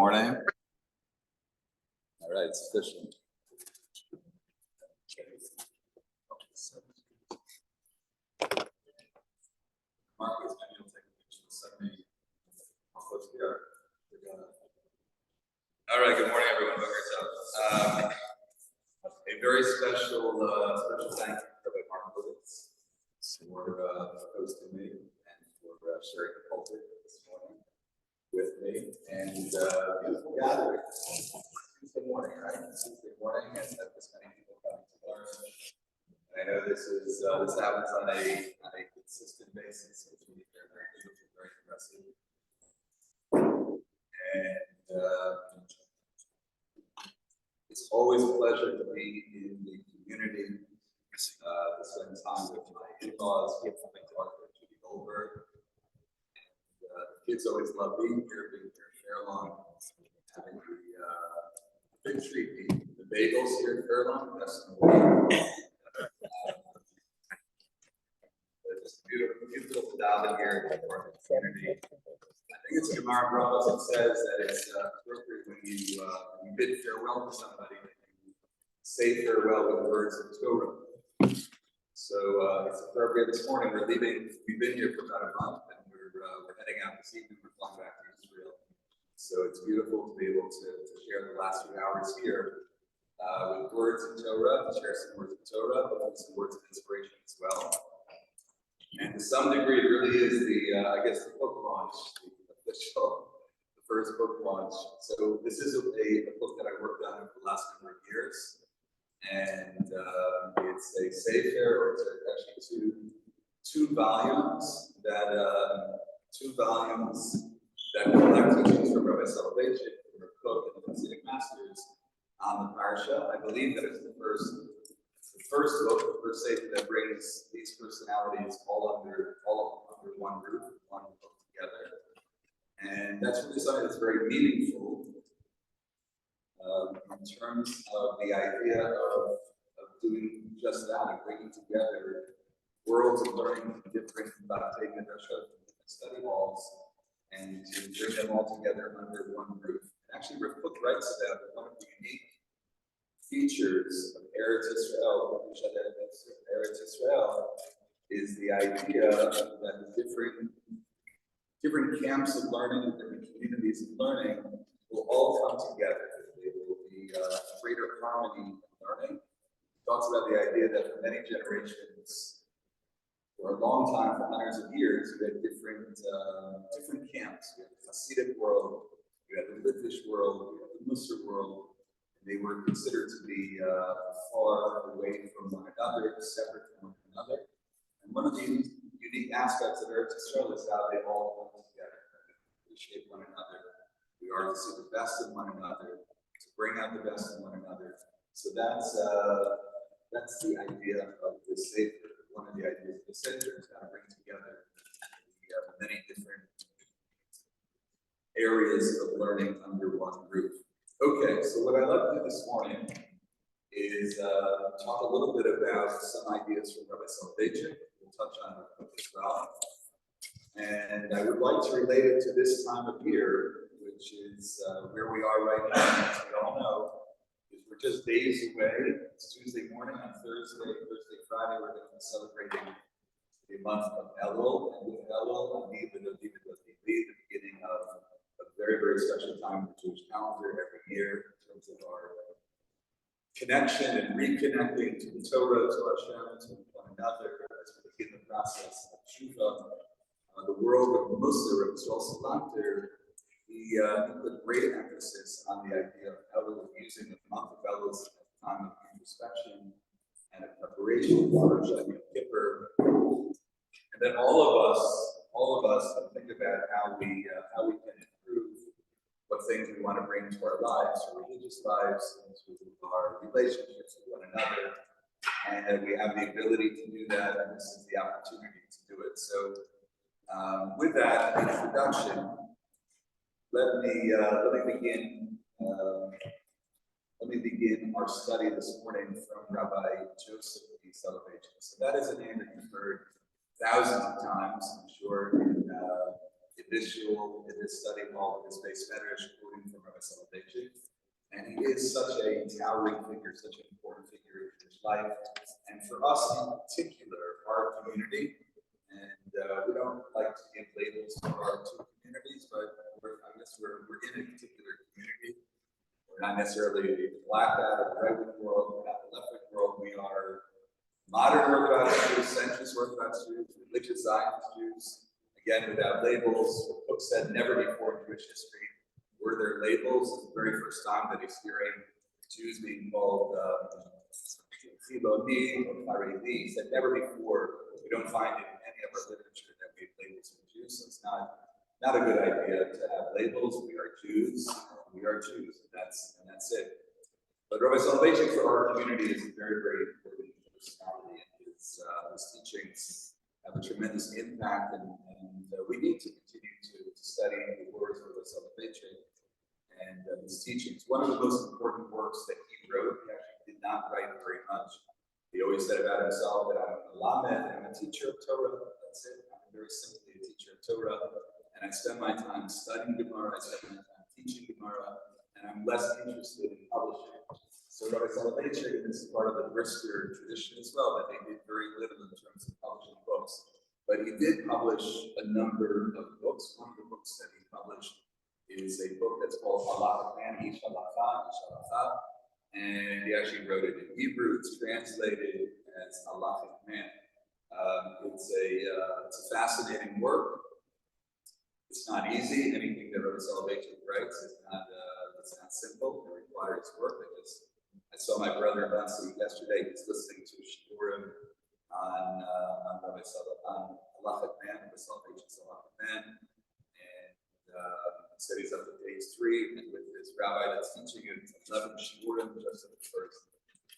morning. All right, it's official. Marcus, maybe you'll take a picture and send me. All right, good morning, everyone. A very special thank you to Rabbi Marcus for hosting me and for sharing the pulpit this morning with me. And beautiful gathering. Tuesday morning, right? Tuesday morning, and this many people coming to learn. And I know this happens on a consistent basis, which is very, very beautiful, very impressive. And it's always a pleasure to be in the community, to spend time with my in-laws, my daughter, Judy Goldberg. And the kids always love being here in Fairlawn, having the big treat, the bagels here in Fairlawn, the best in the world. It's beautiful to dive in here in the community. I think it's Gemara Brachos that says that it's appropriate when you bid farewell to somebody, you say farewell with words of Torah. So it's appropriate. This morning we're leaving. We've been here for about a month, and we're heading out this evening. We're flying back to Israel. So it's beautiful to be able to share the last few hours here with words of Torah, to share some words of Torah, but some words of inspiration as well. And to some degree, it really is the book launch. The first book launch. So this is a book that I worked on for the last number of years, and it's a sefer, or it's actually two volumes that collect teachings from Rabbi Soloveitchik, from Rav Kook, and the Hasidic masters on the parsha. I believe that it's the first book, the first sefer that brings these personalities all under one roof, one book together. And that's really something that's very meaningful in terms of the idea of doing just that, and bringing together worlds of learning from different study halls, and to bring them all together under one roof. And actually, Rav Kook writes about one of the unique features of Eretz Israel is the idea that the different camps of learning, different communities of learning will all come together. There will be greater harmony in learning. He talks about the idea that for many generations, for a long time, for hundreds of years, we had different camps. We had the Hasidic world, we had the Litvish world, we had the Musar world. And they were considered to be far away from one another, separate from one another. And one of the unique aspects of Eretz Israel is how they all come together, appreciate one another. We are to see the best in one another, to bring out the best in one another. So that's the idea of the sefer. One of the ideas of the sefer is how to bring together the many different areas of learning under one roof. Okay, so what I'd like to do this morning is talk a little bit about some ideas from Rabbi Soloveitchik. We'll touch on it as well. And I would like to relate it to this time of year, which is where we are right now. As we all know, is we're just days away. It's Tuesday morning. On Thursday, Friday, we're going to be celebrating the month of Elul. And with Elul, the beginning of a very, very special time in the Jewish calendar every year in terms of our connection and reconnecting to the Torah, to Hashem, to one another, as we begin the process of Tshuva. The world of Musar, of Yisrael Salanter, he put great emphasis on the idea of Elul, using the month of Elul as a time of introspection and a preparation for Yom Kippur. And then all of us think about how we can improve what things we want to bring into our lives, our religious lives, into our relationships with one another, and that we have the ability to do that, and this is the opportunity to do it. So, with that introduction, let me begin our study this morning from Rabbi Joseph B. Soloveitchik. So that is a name that you've heard thousands of times, I'm sure, in this shul, in this study hall, in this base medrash, quoting from Rabbi Soloveitchik. And he is such a towering figure, such an important figure in Jewish life. And for us in particular, our community, and we don't like to give labels to our two communities, but I guess we're in a particular community. We're not necessarily the black hat or the right-wing world, we're not the left-wing world. We are modern Orthodox Jews, centrist Orthodox Jews, religious Zionist Jews, again, without labels. The book said never before in Jewish history were there labels. It's the very first time that he's hearing Jews being called Chiloni or Haredi. He said never before. We don't find it in any of our literature that we have labels for Jews, so it's not a good idea to have labels. We are Jews, and that's it. But Rabbi Soloveitchik for our community is a very, very important personality, and his teachings have a tremendous impact, and we need to continue to study the words of Rabbi Soloveitchik and his teachings. One of the most important works that he wrote, he actually did not write very much. He always said about himself that I'm a lamed, I'm a teacher of Torah. That's it. I'm very simply a teacher of Torah, and I spend my time studying Gemara. I spend my time teaching Gemara, and I'm less interested in publishing. So Rabbi Soloveitchik, and this is part of the Brisker tradition as well, that they did very little in terms of publishing books. But he did publish a number of books. One of the books that he published is a book that's called Halacha Man, and he actually wrote it in Hebrew. It's translated as Halacha Man. It's a fascinating work. It's not easy. Anything that Rabbi Soloveitchik writes is not simple. It requires work. I saw my brother Nancy yesterday. He's listening to Shiur on Rabbi on Halacha Man, Rabbi Soloveitchik's Halacha Man, and he said he's up to page 3, and with his rabbi that's teaching him 11 Shiurim, just in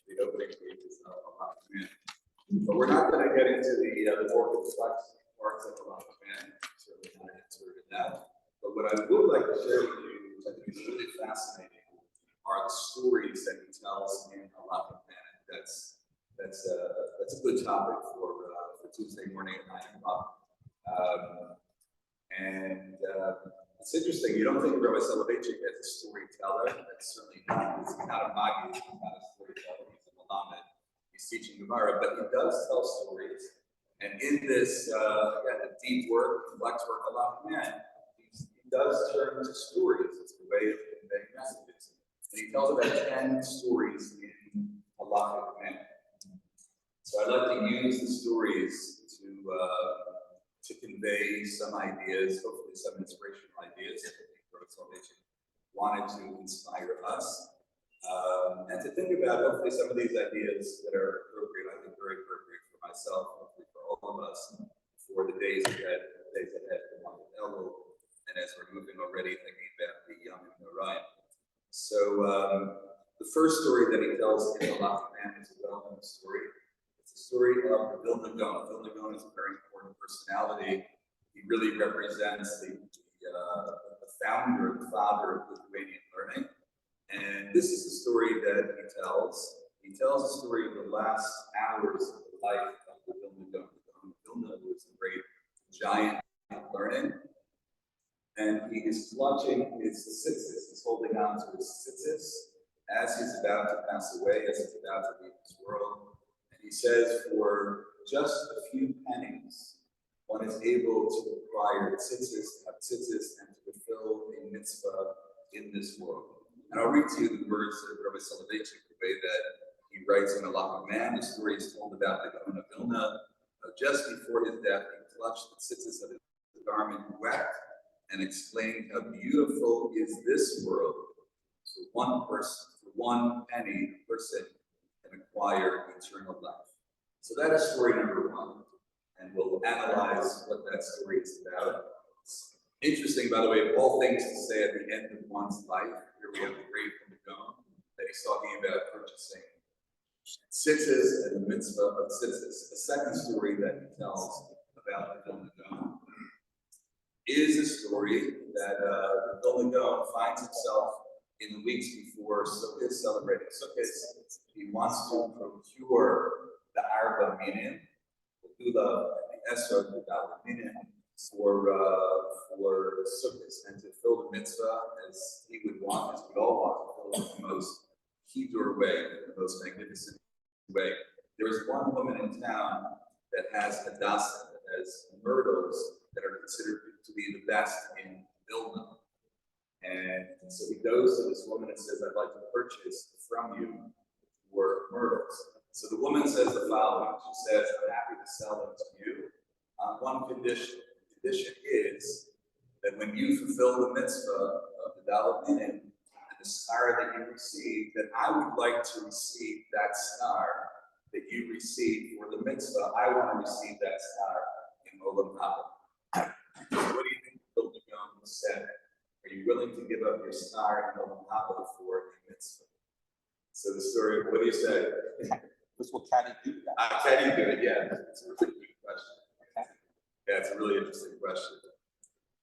the opening pages of Halacha Man. But we're not going to get into the more complex parts of Halacha Man. Certainly not into it now. But what I would like to share with you, which I think is really fascinating, are the stories that he tells in Halacha Man. That's a good topic for Tuesday morning at 9 o'clock. It's interesting. You don't think Rabbi Soloveitchik as a storyteller. That's certainly not. He's not a Magi. He's not a storyteller. He's a Malamed. He's teaching Gemara, but he does tell stories. And in this, again, the deep work, complex work, Halacha Man, he does turn to stories. It's a way of conveying messages. And he tells about 10 stories in Halacha Man. So I'd like to use the stories to convey some ideas, hopefully some inspirational ideas that I think Rabbi Soloveitchik wanted to inspire us. And to think about hopefully some of these ideas that are appropriate, I think very appropriate for myself, hopefully for all of us, for the days ahead for Yom Elul, and as we're moving already thinking about the Yom Noraim. So the first story that he tells in Halacha Man is a well-known story. It's a story of the Vilna Gaon. Vilna Gaon is a very important personality. He really represents the founder, the father of Lithuanian learning. And this is the story that he tells. He tells the story of the last hours of the life of the Vilna Gaon. Vilna was a great giant of learning. And he is clutching his tzitzis. He's holding on to his tzitzis as he's about to pass away, as he's about to leave this world. And he says, for just a few pennies, one is able to acquire tzitzis, have tzitzis, and to fulfill a mitzvah in this world. And I'll read to you the words of Rabbi Soloveitchik, the way that he writes in Halacha Man. The story is told about the Gaon of Vilna. Just before his death, he clutched the tzitzis of his garment, wept, and explained how beautiful is this world. For one person, for one penny, a person can acquire eternal life. So that is story number 1. And we'll analyze what that story is about. It's interesting, by the way, of all things to say at the end of one's life. Here we have the great Vilna Gaon that he's talking about purchasing tzitzis and the mitzvah of tzitzis. The second story that he tells about the Vilna Gaon is a story that the Vilna Gaon finds himself in the weeks before Sukkot, celebrating Sukkot. He wants to procure the Arba Minim, the Lulav, and the Esrog, the Dalet Minim. for sukkahs and to fill the mitzvah as he would want, as we all want, to fill it in the most Shiur way, the most magnificent way. There is one woman in town that has hadassah, that has myrtles that are considered to be the best in Vilna. And so he goes to this woman and says, I'd like to purchase from you your myrtles. So the woman says the following. She says, I'm happy to sell them to you on one condition. The condition is that when you fulfill the mitzvah of the Dalet Minim and the star that you receive, that I would like to receive that star that you receive for the mitzvah. I want to receive that star in Olam Haba. What do you think Goldscheider said? Are you willing to give up your star in Olam Haba for a mitzvah? So the story, what do you say? Well, can he do that? Can you do it? Yeah, it's a really good question. Yeah, it's a really interesting question.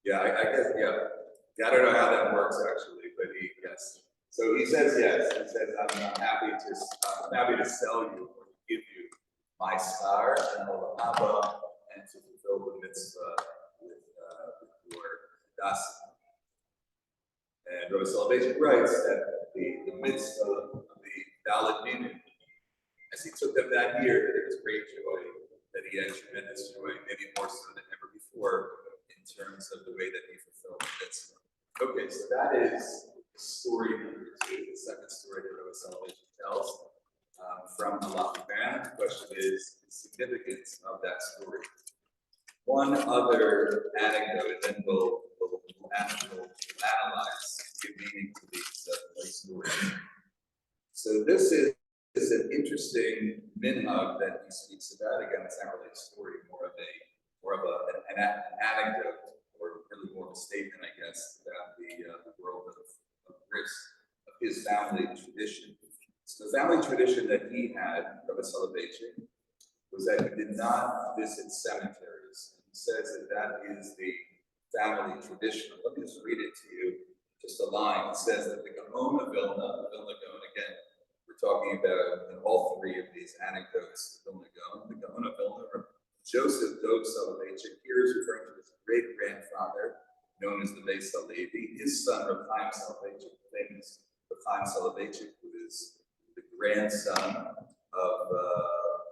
Yeah, I guess, yeah, I don't know how that works actually, but yes. So he says yes. He says, I'm happy to sell you or to give you my star and Olam Haba and to fulfill the mitzvah with your das. And Rabbi Soloveitchik writes that the mitzvah of the Dalet Minim, as he took them that year, that it was great joy, that he had tremendous joy, maybe more so than ever before, in terms of the way that he fulfilled the mitzvah. Okay, so that is story number 2, the second story that Rabbi Soloveitchik tells from Halachic Man. The question is the significance of that story. One other anecdote, and then we'll analyze, give meaning to these stories. So this is an interesting minhag that he speaks about. Again, it's not really a story, more of an anecdote, or really more of a statement, I guess, about the world of bris, of his family tradition. So the family tradition that he had, Rabbi Soloveitchik, was that he did not visit cemeteries. He says that is the family tradition. Let me just read it to you, just a line. It says that the Gaon of Vilna, again, we're talking about in all 3 of these anecdotes, the Gaon of Vilna, Joseph Dov Soloveitchik, here is referring to his great-grandfather, known as the Beis Halevi, his son, Rabbi Soloveitchik, famous Rabbi Soloveitchik, who is the grandson of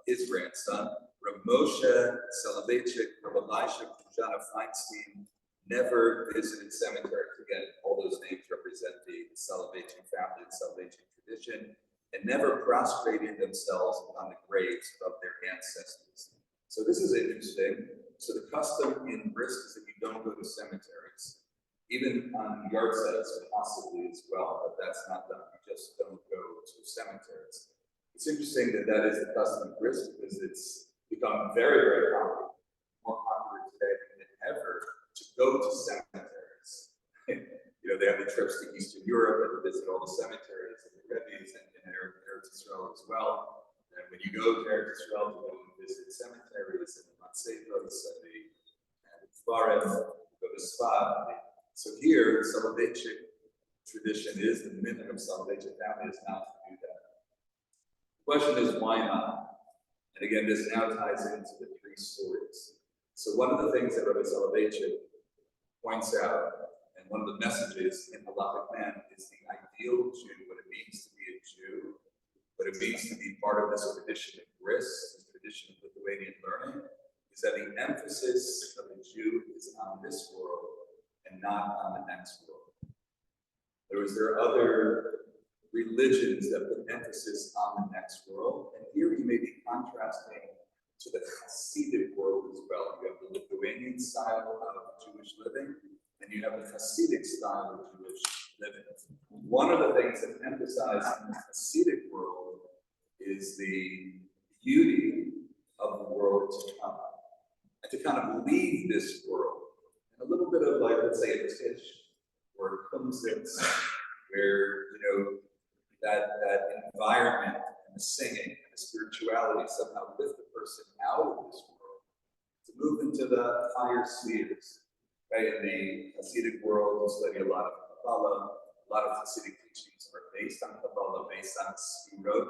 his grandson, Rav Moshe Soloveitchik, Rav Elisha Kujana Feinstein, never visited cemeteries. Again, all those names represent the Soloveitchik family and Soloveitchik tradition, and never prostrated themselves upon the graves of their ancestors. So this is interesting. So the custom in bris is that you don't go to cemeteries, even on yard sites possibly as well, but that's not done. You just don't go to cemeteries. It's interesting that that is the custom in bris because it's become very, very popular, more popular today than ever, to go to cemeteries. They have the trips to Eastern Europe and visit all the cemeteries and the Rebbe's and Eretz Israel as well. And when you go to Eretz Israel to go and visit cemeteries and the Matzevos and the Tvarim, go to Sfad. So here, the Soloveitchik tradition is, the minhag of Soloveitchik family is not to do that. The question is, why not? And again, this now ties into the 3 stories. So one of the things that Rabbi Soloveitchik points out, and one of the messages in Halachic Man, is the ideal Jew, what it means to be a Jew, what it means to be part of this tradition of bris, this tradition of Lithuanian learning, is that the emphasis of the Jew is on this world and not on the next world. There are other religions that put emphasis on the next world, and here you may be contrasting to the Hasidic world as well. You have the Lithuanian style of Jewish living, and you have the Hasidic style of Jewish living. One of the things that's emphasized in the Hasidic world is the beauty of the world to come, and to kind of leave this world. And a little bit of, like, let's say, a tish or a kumsitz, where, that environment and the singing and the spirituality somehow lift the person out of this world to move into the higher spheres. Right? In the Hasidic world, you study a lot of Kabbalah. A lot of Hasidic teachings are based on Kabbalah, based on Sfirot.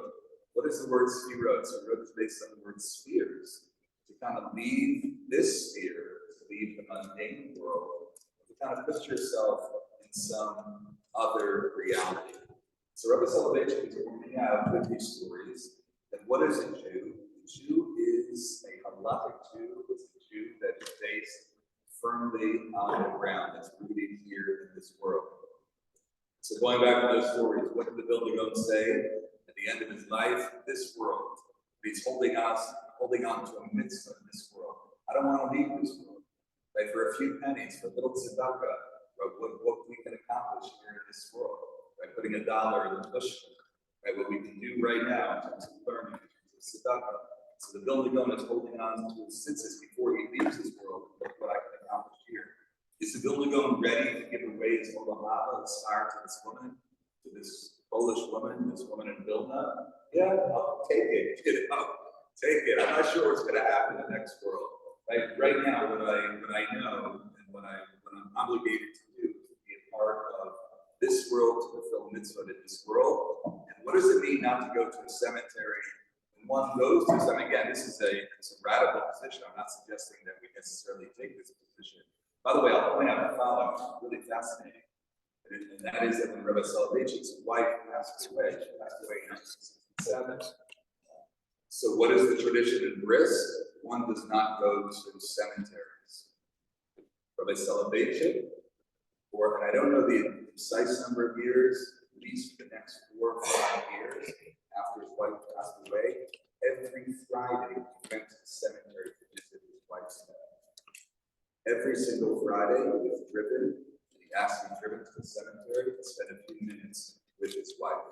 What is the word Sfirot? Sfirot is based on the word spheres. To kind of leave this sphere, to leave the mundane world, to kind of put yourself in some other reality. So Rabbi Soloveitchik is pointing out with these stories that what is a Jew? A Jew is a halachic Jew. It's a Jew that is based firmly on the ground, that's rooted here in this world. So going back to those stories, what did the builder going to say at the end of his life? This world. He's holding on to a mitzvah in this world. I don't want to leave this world. Right? For a few pennies, for a little tzedakah, what we can accomplish here in this world. By putting $1 in the push, right? What we can do right now in terms of learning, in terms of tzedakah. So the builder going is holding on to his senses before he leaves this world. What I can accomplish here. Is the builder going ready to give away his Olamava, his fire to this woman, to this Polish woman, this woman in Vilna? Yeah, I'll take it. Take it. I'm not sure what's going to happen in the next world. Right now, what I know and what I'm obligated to do is to be a part of this world, to fulfill mitzvah in this world. And what does it mean not to go to a cemetery? When one goes to some, again, it's a radical position. I'm not suggesting that we necessarily take this position. By the way, I'll point out the following, which is really fascinating. And that is that when Rabbi Soloveitchik's wife passed away, she passed away in 1967. So what is the tradition in Brisk? One does not go to cemeteries. Rabbi Soloveitchik, and I don't know the precise number of years, at least for the next 4 or 5 years after his wife passed away, every Friday he went to the cemetery to visit his wife's death. Every single Friday he was driven, and he asked to be driven to the cemetery to spend a few minutes with his wife.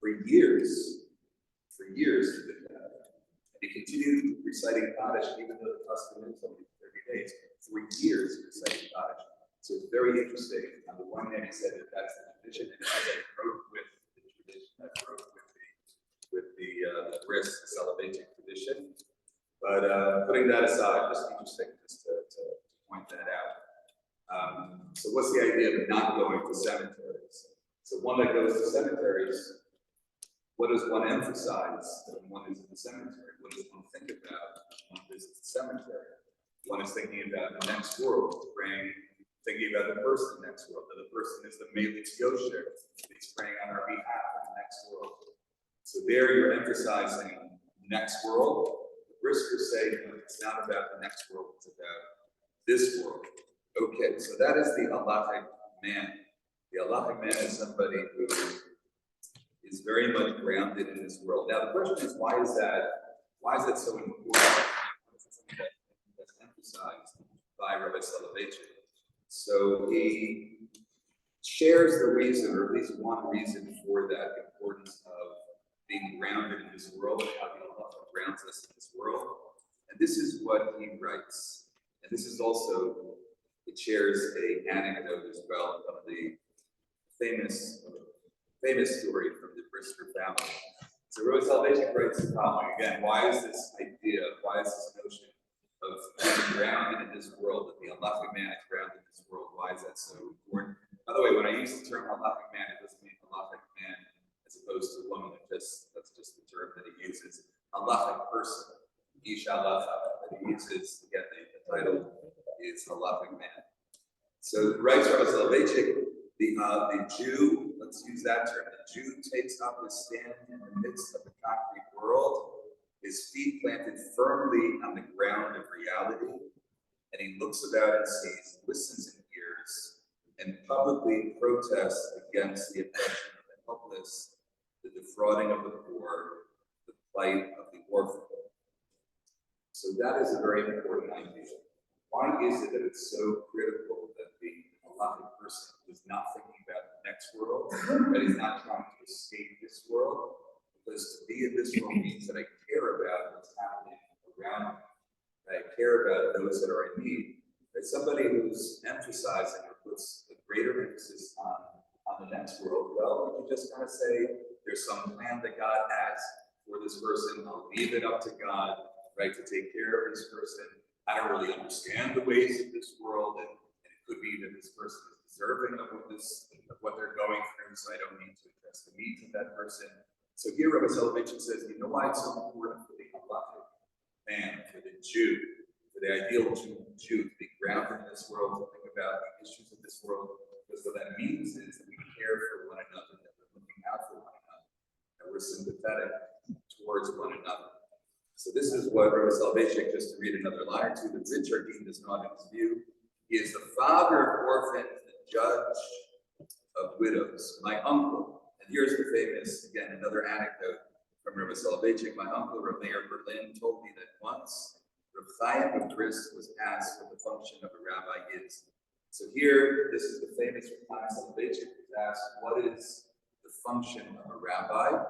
For years he did that. And he continued reciting Kaddish, even though the custom is only 30 days. For years he recited Kaddish. So it's very interesting. On the one hand, he said that that's the tradition, and as I wrote with the tradition, I wrote with the Brisk Soloveitchik tradition. But putting that aside, just interesting just to point that out. So what's the idea of not going to cemeteries? So one that goes to cemeteries, what does one emphasize when one is in the cemetery? What does one think about when one visits the cemetery? One is thinking about the next world, praying, thinking about the person next world, that the person is the Melis Yosher, he's praying on our behalf in the next world. So there you're emphasizing next world. Briskers say it's not about the next world, it's about this world. Okay, so that is the halachic man. The halachic man is somebody who is very much grounded in this world. Now the question is, why is that so important? Something that's emphasized by Rabbi Soloveitchik. So he shares the reason, or at least one reason for that importance of being grounded in this world, and how the halacha grounds us in this world. And this is what he writes. And this is also, it shares an anecdote as well of the famous story from the Brisker family. So Rabbi Soloveitchik writes the following. Again, why is this notion of being grounded in this world, that the halachic man is grounded in this world, why is that so important? By the way, when I use the term halachic man, it doesn't mean halachic man as opposed to woman. That's just the term that he uses. Halachic person, ish halacha, that he uses, again, the title is halachic man. So writes Rabbi Soloveitchik, the Jew, let's use that term, the Jew takes up his stand in the midst of the concrete world, his feet planted firmly on the ground of reality, and he looks about and sees, listens and hears, and publicly protests against the oppression of the helpless, the defrauding of the poor, the plight of the orphan. So that is a very important idea. Why is it that it's so critical that the halachic person is not thinking about the next world, that he's not trying to escape this world? Because to be in this world means that I care about what's happening around me, that I care about those that are in need. That somebody who's emphasizing or puts a greater emphasis on the next world, well, you can just kind of say, there's some plan that God has for this person. I'll leave it up to God, right, to take care of this person. I don't really understand the ways of this world, and it could be that this person is deserving of what they're going through, so I don't need to address the needs of that person. So here Rabbi Soloveitchik says, you know why it's so important for the halachic man, for the Jew, for the ideal Jew to be grounded this world, to think about the issues of this world, because what that means is that we care for one another, that we're looking out for one another, that we're sympathetic towards one another. So this is what Rabbi Soloveitchik, just to read another line or two, that Richard Dean does not in his view. He is the father of orphans, the judge of widows. My uncle, and here's the famous, again, another anecdote from Rabbi Soloveitchik. My uncle, Rabbi Berlin, told me that once Reb Chaim of Brist was asked what the function of a rabbi is. So here, this is the famous Rabbi Soloveitchik was asked, what is the function of a rabbi?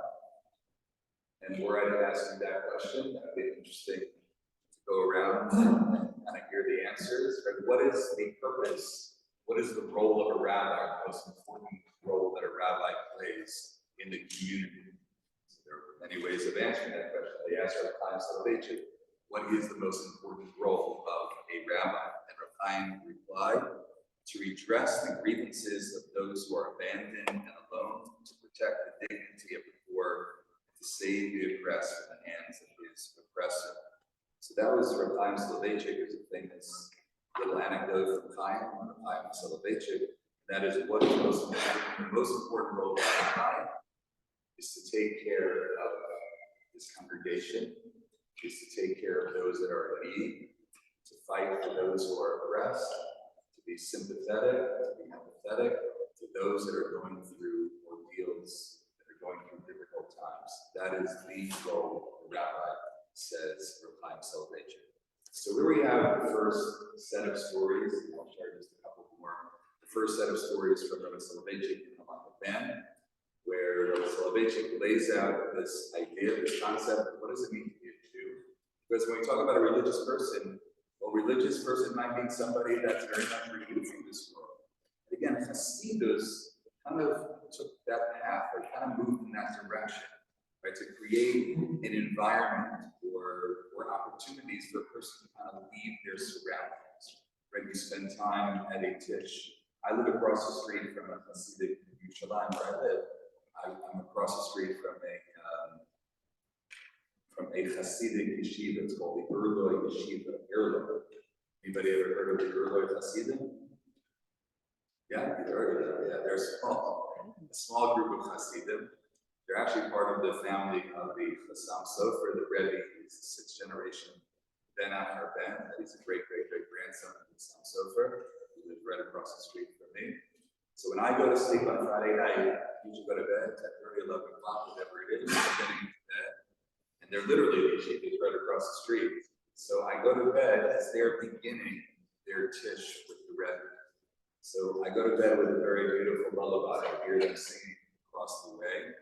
And were I to ask you that question, that would be interesting to go around and kind of hear the answers. Right? What is the purpose? What is the role of a rabbi? The most important role that a rabbi plays in the community. So there are many ways of answering that question. They asked Rabbi Chaim Soloveitchik, what is the most important role of a rabbi? And Rabbi Chaim replied, to redress the grievances of those who are abandoned and alone, to protect the dignity of the poor, to save the oppressed from the hands of his oppressor. So that was Rabbi Chaim Soloveitchik. There's a famous little anecdote from Chaim Soloveitchik. That is, what is the most important role of a rabbi is to take care of his congregation, is to take care of those that are in need, to fight for those who are oppressed, to be sympathetic, to be empathetic to those that are going through ordeals, that are going through difficult times. That is the role of a rabbi, says Rabbi Soloveitchik. So here we have the first set of stories, and I'll share just a couple more. The first set of stories from Rabbi Soloveitchik in Ben, where Rabbi Soloveitchik lays out this idea, this concept of what does it mean to be a Jew? Because when we talk about a religious person, well, religious person might mean somebody that's very much removed from this world. Again, Hasidus kind of took that path, or kind of moved in that direction, right? To create an environment or opportunities for a person to kind of leave their surroundings, right? You spend time at a tish. I live across the street from a Hasidic Yerushalayim, where I live. I'm across the street from a Hasidic yeshiva. It's called the Urloi Yeshiva. Urloi. Anybody ever heard of the Urloi Hasidim? Yeah, you've heard of them. Yeah, they're a small group of Hasidim. They're actually part of the family of the Chassam Sofer. The Rabbi is the sixth generation Ben after Ben. He's a great grandson of the Chassam Sofer, who lives right across the street from me. So when I go to sleep on Friday night, I usually go to bed at 10:30, 11 o'clock, whatever it is, I'm getting to bed. And they're literally the yeshivas right across the street. So I go to bed as they're beginning their tish with the Rebbe. So I go to bed with a very beautiful lullaby. I hear them singing across the way.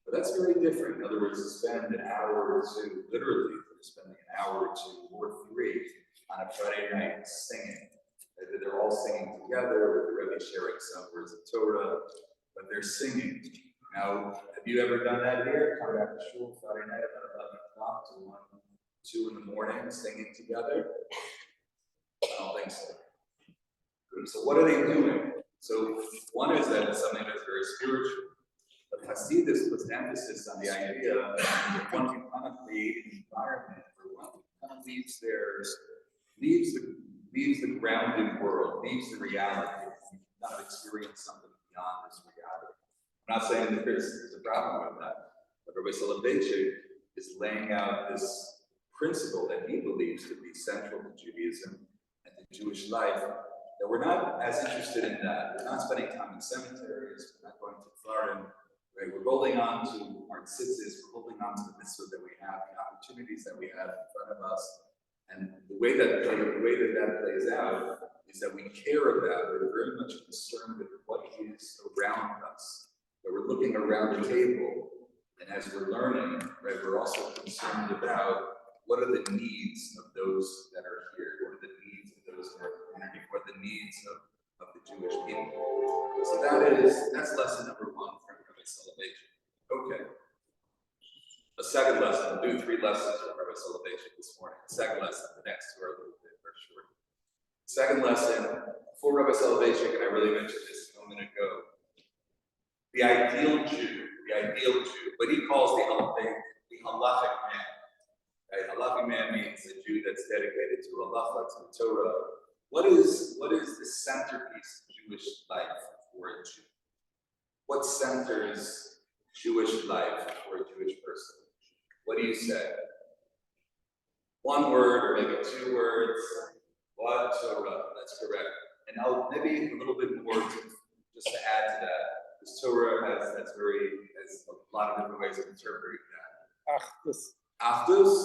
But that's very different. In other words, to spend an hour or two, literally spending an hour or two or three on a Friday night singing. They're all singing together, with the Rebbe sharing some words of Torah, but they're singing. Now, have you ever done that here? Come back to shul Friday night about 11 o'clock to 1, 2 in the morning, singing together? I don't think so. Good. So what are they doing? So one is that it's something that's very spiritual. But Hasidus puts emphasis on the idea that one can kind of create an environment where one kind of leaves the grounded world, leaves the reality, and kind of experience something beyond this reality. I'm not saying that there's a problem with that, but Rabbi Soloveitchik is laying out this principle that he believes to be central to Judaism and to Jewish life, that we're not as interested in that. We're not spending time in cemeteries, we're not going to Florida, right? We're holding on to our tzitzis, we're holding on to the mitzvah that we have, the opportunities that we have in front of us. And the way that plays out is that we care about, we're very much concerned with what is around us. That we're looking around the table, and as we're learning, right, we're also concerned about what are the needs of those that are here, what are the needs of those in our community, what are the needs of the Jewish people. So that's lesson number one from Rabbi Soloveitchik. Okay. A second lesson, we'll do 3 lessons from Rabbi Soloveitchik this morning. The second lesson, the next 2 are a little bit very short. The second lesson, for Rabbi Soloveitchik, and I really mentioned this a moment ago, the ideal Jew, what he calls the halachic man. Right? Halachic man means a Jew that's dedicated to halacha, to the Torah, what is the centerpiece of Jewish life for a Jew? What centers Jewish life for a Jewish person? What do you say? One word or maybe two words. What Torah? That's correct. And I'll maybe a little bit more just to add to that. Because Torah has a lot of different ways of interpreting that. Achdus.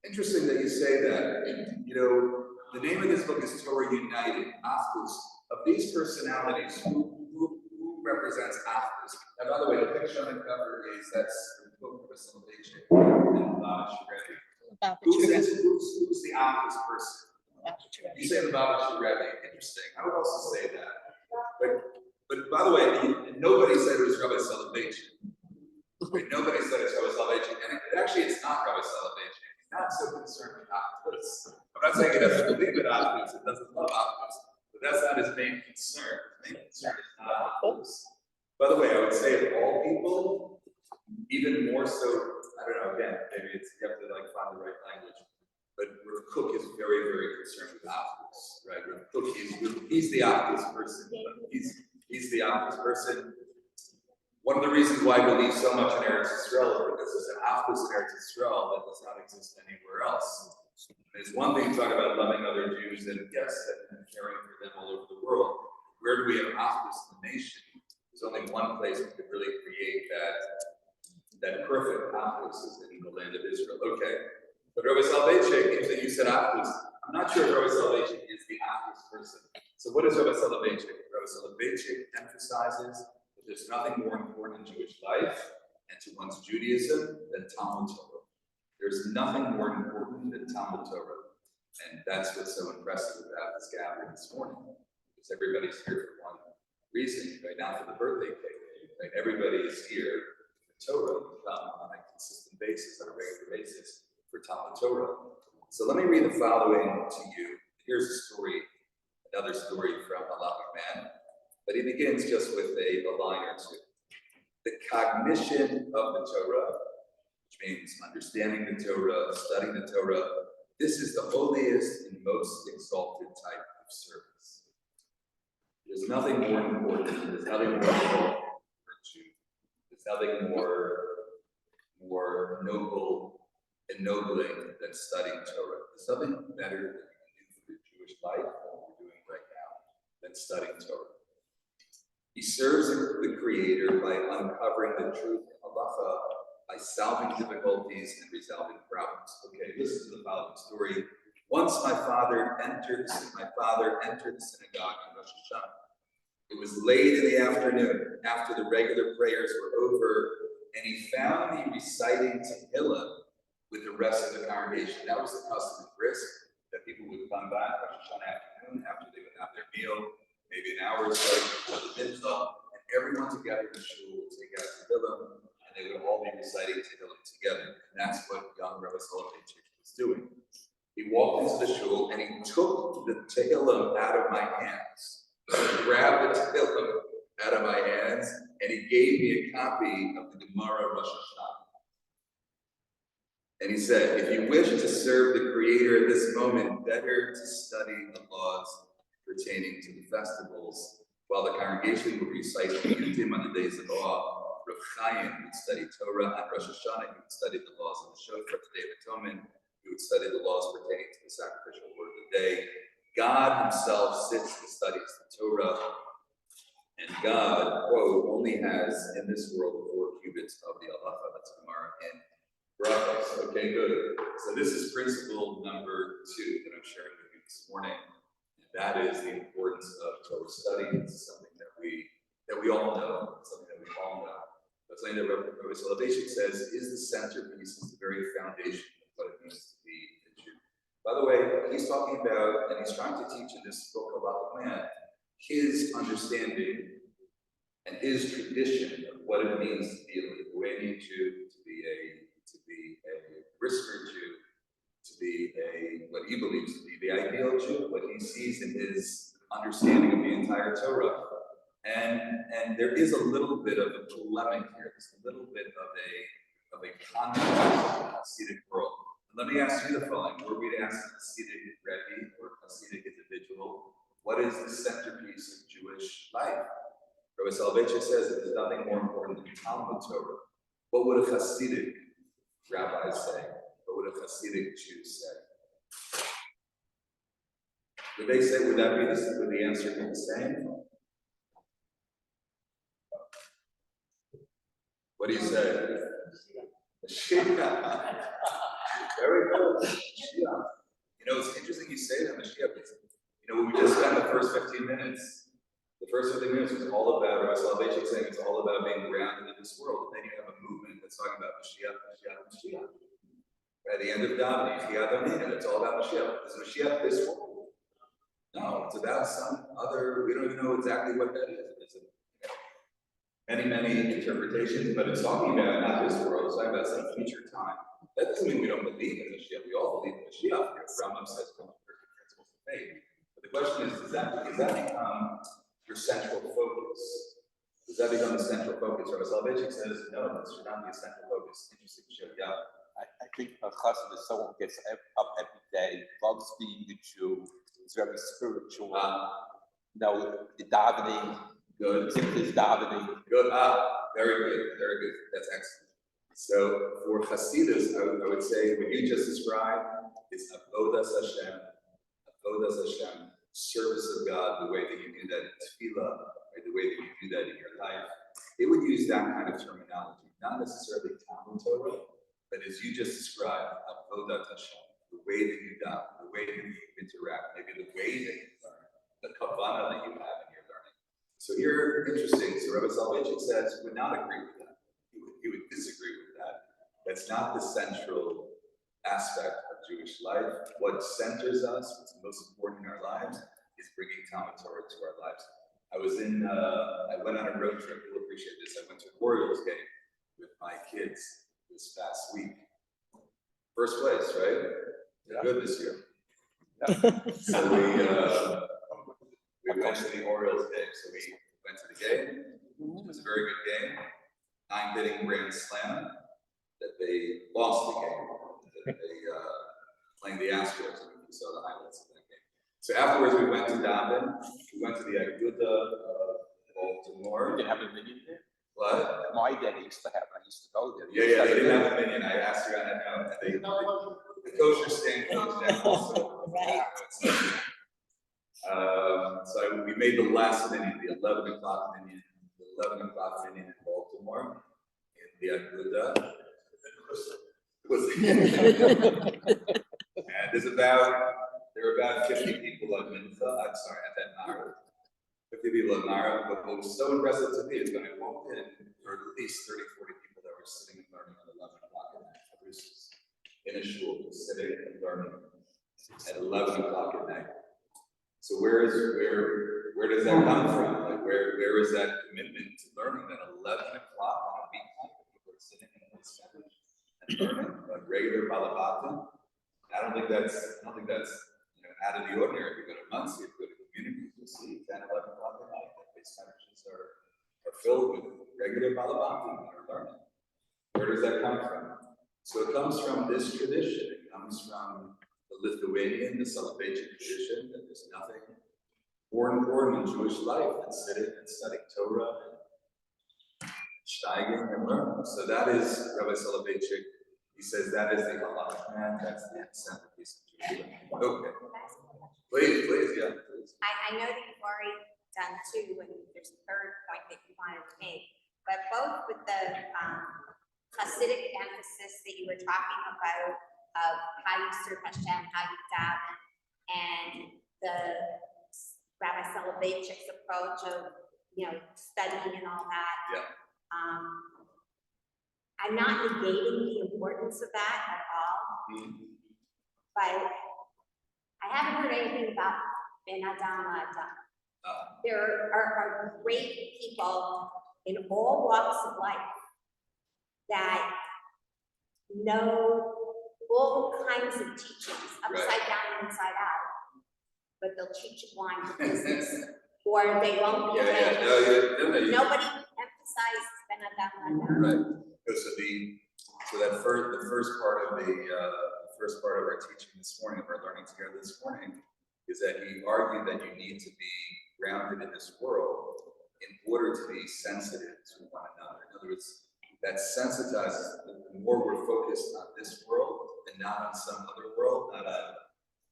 Interesting that you say that. You know, the name of this book is Torah United. Achdus. Of these personalities, who represents Achdus? And by the way, the picture on the cover that's the book of Assimilation and Rabbi. Who's the Achdus person? You say the Rabbi. Interesting. I would also say that. But by the way, nobody said it was Rabbi Soloveitchik. Right? Nobody said it's Rabbi Soloveitchik. And actually, it's not Rabbi Soloveitchik. He's not so concerned with Achdus. I'm not saying he doesn't believe in Achdus and doesn't love Achdus, but that's not his main concern. His main concern is not Achdus. By the way, I would say of all people, even more so, I don't know, again, maybe you have to find the right language. But Rav Kook is very, very concerned with Achdus, right? Rav Kook, he's the Achdus person. He's the Achdus person. One of the reasons why I believe so much in Eretz Yisrael is because there's an Achdus in Eretz Yisrael that does not exist anywhere else. There's one thing to talk about loving other Jews and yes, and caring for them all over the world. Where do we have Achdus in the nation? There's only one place we could really create that perfect Achdus is in the land of Israel. Okay. But Rabbi Soloveitchik, you said Achdus. I'm not sure if Rabbi Soloveitchik is the Achdus person. So what is Rabbi Soloveitchik? Rabbi Soloveitchik emphasizes that there's nothing more important in Jewish life and to one's Judaism than Talmud Torah. There's nothing more important than Talmud Torah. And that's what's so impressive about this gathering this morning. Because everybody's here for one reason, right? Not for the birthday cake. Right? Everybody is here for Torah on a consistent basis, on a regular basis. For Talmud Torah. So let me read the following to you. Here's a story, another story from a Halachic man, but he begins just with a line or two. The cognition of the Torah, which means understanding the Torah, studying the Torah, this is the holiest and most exalted type of service. There's nothing more important, there's nothing more virtue, there's nothing more noble, ennobling than studying Torah. There's nothing better that you can do for your Jewish life than what we're doing right now than studying Torah. He serves the Creator by uncovering the truth in halacha, by solving difficulties and resolving problems. Okay, listen to the following story. Once my father entered the synagogue on Rosh Hashanah. It was late in the afternoon, after the regular prayers were over, and he found me reciting Tehillim with the rest of the congregation. That was the custom in Brisk, that people would come back Rosh Hashanah afternoon after they would have their meal, maybe an hour or so, for the mitzvah, and everyone together in the shul would take out Tehillim, and they would all be reciting Tehillim together. And that's what young Rabbi Soloveitchik was doing. He walked into the shul and he took the Tehillim out of my hands. He grabbed the Tehillim out of my hands and he gave me a copy of the Gemara Rosh Hashanah. And he said, if you wish to serve the Creator at this moment, better to study the laws pertaining to the festivals. While the congregation would recite Piyutim on the days of awe, Rav Chaim would study Torah. On Rosh Hashanah, he would study the laws of the Shofar, the Day of Atonement. He would study the laws pertaining to the sacrificial word of the day. God himself sits and studies the Torah. And God, quote, only has in this world 4 cubits of the halacha, that's Gemara in Brachos. Okay, good. So this is principle number 2 that I'm sharing with you this morning. And that is the importance of Torah study. It's something that we all know. It's something that we all know. But something that Rabbi Soloveitchik says is the centerpiece, is the very foundation of what it means to be a Jew. By the way, he's talking about, and he's trying to teach in this book about man, his understanding and his tradition of what it means to be a Lithuanian Jew, to be a Brisker Jew, to be what he believes to be the ideal Jew, what he sees in his understanding of the entire Torah. And there is a little bit of a polemic here. There's a little bit of a contrast in the Hasidic world. Let me ask you the following: were we to ask a Hasidic Rebbe or a Hasidic individual, what is the centerpiece of Jewish life? Rabbi Soloveitchik says that there's nothing more important than Talmud Torah. What would a Hasidic rabbi say? What would a Hasidic Jew say? Would they say, would that be would the answer be the same? What do you say? Mashiach. Very good. Mashiach. You know, it's interesting you say that, Mashiach. You know, when we just spent the first 15 minutes was all about, Rabbi Soloveitchik saying it's all about being grounded in this world. And then you have a movement that's talking about Mashiach, Mashiach, Mashiach. At the end of Davening, it's all about Mashiach. Is Mashiach this world? No, it's about some other, we don't even know exactly what that is. It's many interpretations, but it's talking about not this world, it's talking about some future time. That doesn't mean we don't believe in Mashiach. We all believe in Mashiach. Rambam says principles of faith. But the question is, does that become your central focus? Does that become the central focus? Rabbi Soloveitchik says, no, this should not be a central focus. Interesting shit, yeah. I think a chassid is someone who gets up every day, loves being a Jew, is very spiritual. You know, the davening, good. His davening. Good. Very good. Very good. That's excellent. So for Hasidus, I would say what you just described is avodas Hashem, service of God, the way that you do that in tefillah, right, the way that you do that in your life. It would use that kind of terminology, not necessarily Talmud Torah, but as you just described, avodat Hashem, the way that you do, the way that you interact, maybe the way that you learn, the kavanah that you have in your learning. So here, interesting. So Rabbi Soloveitchik says would not agree with that. He would disagree with that. That's not the central aspect of Jewish life. What centers us, what's most important in our lives, is bringing Talmud Torah to our lives. I went on a road trip. You'll appreciate this. I went to an Orioles game with my kids this past week. First place, right? They're good this year. Yeah. So we went to the Orioles game. So we went to the game. It was a very good game. 9-inning grand slam that they lost the game. That they playing the Astros. I mean, you saw the highlights of that game. So afterwards, we went to Daven. We went to the Aguda Baltimore. Did you have a minion there? What? My dad used to have. I used to go there. Yeah, they didn't have a minion. I asked her, and the kosher stand closed down also. Right. So we made the last minion, the 11 o'clock minion, in Baltimore, in the Aguda. And there were about 50 people at Mincha, at that Nara. 50 people at Nara, but what was so impressive to me is when I walked in, there were at least 30, 40 people that were sitting and learning at 11 o'clock at night. I was in a shul, sitting and learning at 11 o'clock at night. So where does that come from? Like where is that commitment to learning at 11 o'clock on a weeknight? People are sitting in the sandwich and learning like regular balabatim. I don't think that's out of the ordinary. If you go to Muncie, if you go to communities, you'll see 10, 11 o'clock at night that these sandwiches are filled with regular balabatim that are learning. Where does that come from? So it comes from this tradition. It comes from the Lithuanian, the Soloveitchik tradition, that there's nothing more important in Jewish life than sitting and studying Torah and steiging and learning. So that is Rabbi Soloveitchik. He says that is the halachic man, that's the centerpiece of Jewish life. Okay. Please, yeah. Please. I know that you've already done two, and there's a third point that you wanted to make, but both with the Hasidic emphasis that you were talking about of how you serve Hashem, how you daven, and the Rabbi Soloveitchik's approach of studying and all that. Yeah. I'm not negating the importance of that at all, but I haven't heard anything about Ben Adam Adam. There are great people in all walks of life that know all kinds of teachings, upside down and inside out, but they'll teach you blind to business, or they won't be available. Nobody emphasizes Ben Adam Adam. Right. So the first part of the first part of our teaching this morning, of our learning together this morning, is that he argued that you need to be grounded in this world in order to be sensitive to one another. In other words, that sensitizes, the more we're focused on this world and not on some other world, not on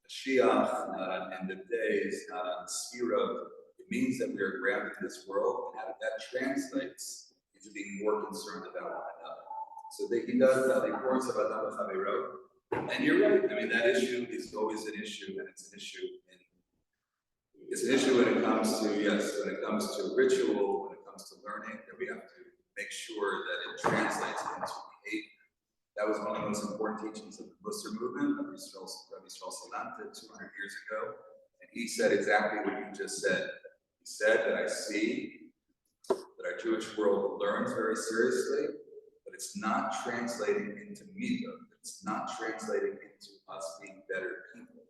Mashiach, not on end of days, not on Spiro. It means that we are grounded in this world, and how that translates into being more concerned about one another. So that he does the importance of Adam Chavero. And you're right. I mean, that issue is always an issue, and it's an issue when it comes to, yes, when it comes to ritual, when it comes to learning, that we have to make sure that it translates into behavior. That was one of the most important teachings of the Musar movement, Rabbi Yisrael Salanter, 200 years ago. And he said exactly what you just said. He said that I see that our Jewish world learns very seriously, but it's not translating into midah. It's not translating into us being better people.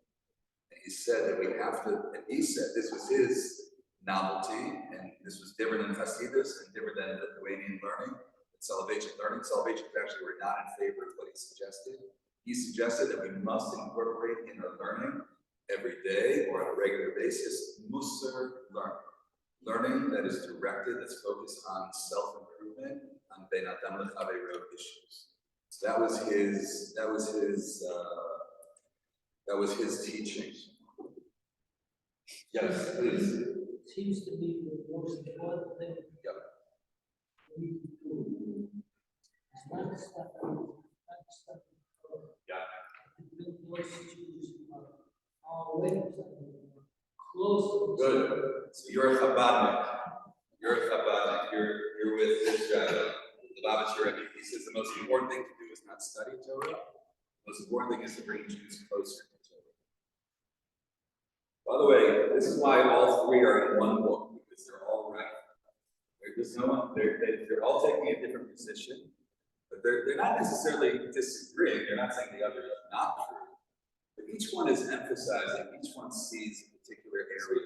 And he said that we have to, and he said this was his novelty, and this was different than Hasidus and different than Lithuanian learning, Soloveitchian learning. Soloveitchians actually were not in favor of what he suggested. He suggested that we must incorporate in our learning every day or on a regular basis, Musar learning. Learning that is directed, that's focused on self-improvement, on Ben Adam L'Chavero issues. So that was his teaching. Yes, please. It seems to be the most important thing. Yep. We can do. It's not stuff. Yeah. Those Jews are far away from something. Close. Good. So you're a Chabadnik. You're with this the Lubavitcher Rebbe. He says the most important thing to do is not study Torah. The most important thing is to bring Jews closer to Torah. By the way, this is why all three are in one book, because they're all right. They're all taking a different position, but they're not necessarily disagreeing. They're not saying the other is not true. But each one is emphasizing, each one sees a particular area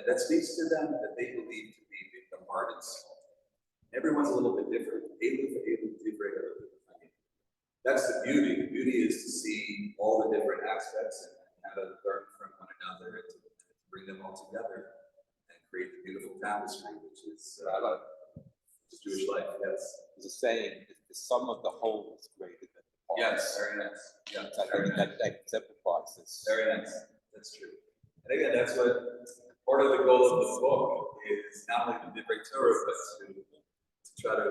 that speaks to them, that they believe to be the heart and soul. Everyone's a little bit different. That's the beauty. The beauty is to see all the different aspects and how to learn from one another and to bring them all together and create the beautiful tapestry, which is Jewish life. Yes. There's a saying, the sum of the whole is greater than the part. Yes, very nice. Yeah, That exemplifies this. very nice. That's true. And again, that's what part of the goal of the book is, not only to liberate Torah, but to try to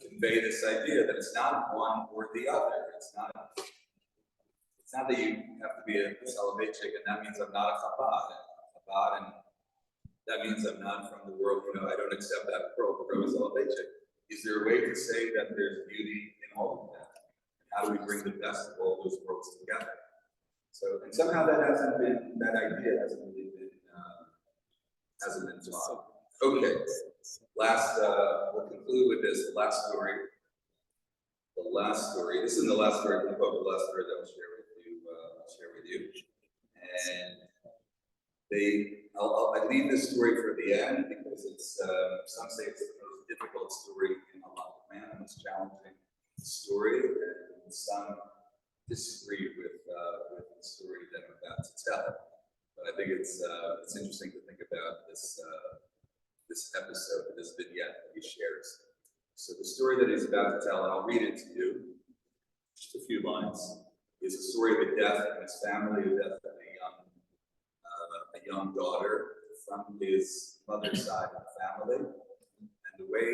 convey this idea that it's not one or the other. It's not that you have to be a Soloveitchik, and that means I'm not a Chabad, and that means I'm not from the world. I don't accept that world. Rabbi Soloveitchik. Is there a way to say that there's beauty in all of that? How do we bring the best of all those worlds together? So, and somehow that idea hasn't really been taught. Okay, we'll conclude with this, the last story. This isn't the last story of the book, the last story that I'll share with you. And I leave this story for the end because it's, some say it's the most difficult story in Allah, the most challenging story, and some disagree with the story that I'm about to tell. But I think it's interesting to think about this episode, this vignette that he shares. So the story that he's about to tell, and I'll read it to you, just a few lines, is a story of a death in his family, a death of a young daughter from his mother's side of the family, and the way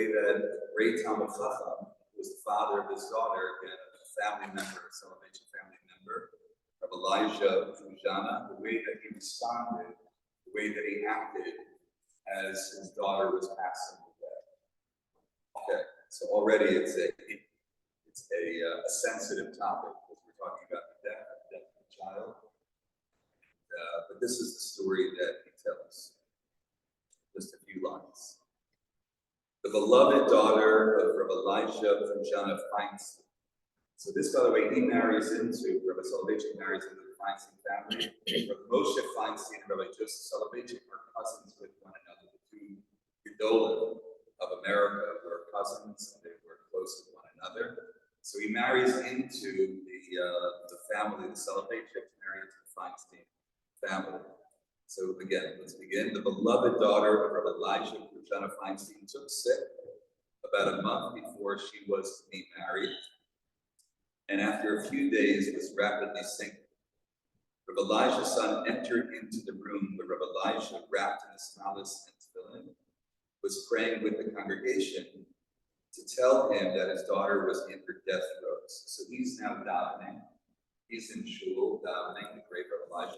that Ray Talmud Chacham, who was the father of his daughter, again, a family member, a Soloveitchian family member, of Elijah Fujana, the way that he responded, the way that he acted as his daughter was passing away. Okay, so already it's a sensitive topic because we're talking about the death of a child. But this is the story that he tells. Just a few lines. The beloved daughter of Rabbi Elijah Fujana Feinstein. So this, by the way, Rabbi Soloveitchik marries into the Feinstein family. Rabbi Moshe Feinstein and Rabbi Joseph Soloveitchik are cousins with one another. The two Gedolim of America were cousins, and they were close with one another. So he marries into the family, the Soloveitchik married into the Feinstein family. So again, let's begin. The beloved daughter of Rabbi Elijah, Georgiana Feinstein, took sick about a month before she was to be married, and after a few days was rapidly sinking. Rabbi Elijah's son entered into the room where Rabbi Elijah, wrapped in his tallis and tefillin, was praying with the congregation to tell him that his daughter was in her death throes. So he's now davening. He's in shul davening, the great Rabbi Elijah,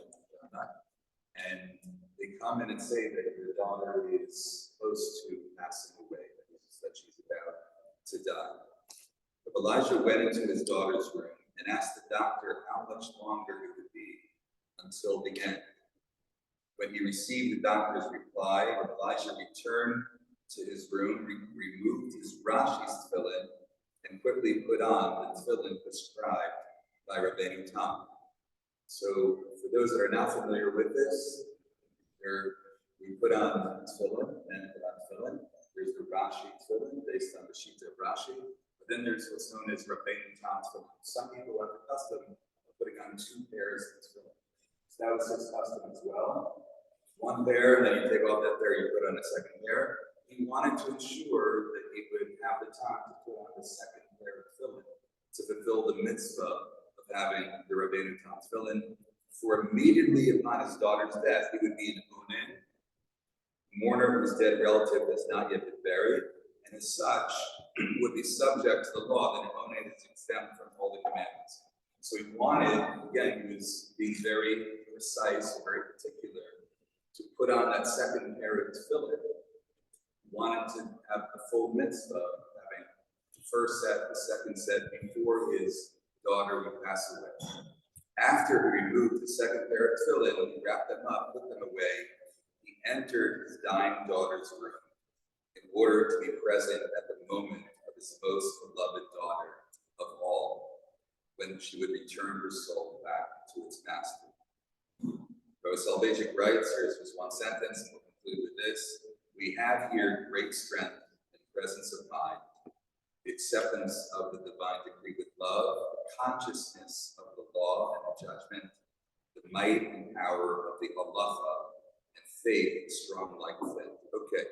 and they come in and say that your daughter is close to passing away, that she's about to die. Rabbi Elijah went into his daughter's room and asked the doctor how much longer it would be until the end. When he received the doctor's reply, Rabbi Elijah returned to his room, removed his Rashi's tefillin, and quickly put on the tefillin prescribed by Rabbeinu Tam. So, for those that are not familiar with this, we put on tefillin and put on tefillin. There's the Rashi tefillin based on the Shita of Rashi, but then there's what's known as Rabbeinu Tam tefillin. Some people have the custom of putting on 2 pairs of tefillin. So that was his custom as well. 1 pair, then you take off that pair, you put on a 2nd pair. He wanted to ensure that he would have the time to put on the 2nd pair of tefillin to fulfill the mitzvah of having the Rabbeinu Tam tefillin. For immediately upon his daughter's death, he would be an onen, mourner whose dead relative has not yet been buried, and as such would be subject to the law that an onen is exempt from all the commandments. So he wanted, again, he was being very precise, very particular, to put on that 2nd pair of tefillin. Wanted to have the full mitzvah of having the 1st set, the 2nd set before his daughter would pass away. After he removed the 2nd pair of tefillin, he wrapped them up, put them away, he entered his dying daughter's room in order to be present at the moment of his most beloved daughter of all, when she would return her soul back to its master. Rabbi Soloveitchik writes, here's just 1 sentence, and we'll conclude with this. We have here great strength and presence of mind, the acceptance of the divine decree with love, the consciousness of the law and the judgment, the might and power of the halacha, and faith strong like flint. Okay.